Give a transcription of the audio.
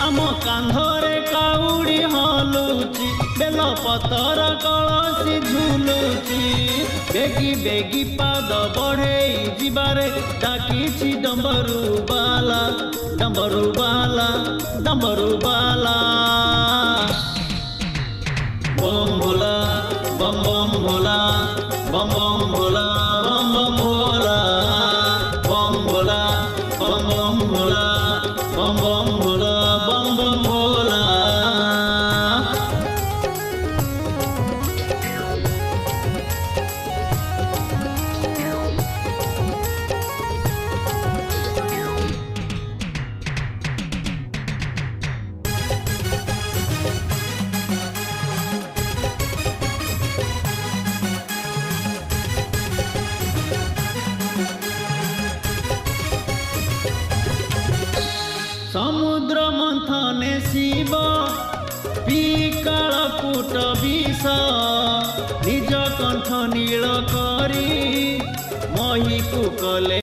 आम कांधरे काउड़ी हलुची बेल पतर कलसी झुलुची बेगी बेगी पाद बढ़े जीवारे डाकिछि डंबरू बाला डंबरू बाला डंबरू बाला बम भोला बम बम भोला बम बम भोला बम बम भोला बम भोला बम बम भोला बम बम भोला बम बम भोला समुद्र मंथने शिव पिकाळकूट विष निज कंठ नील करी मही को कले।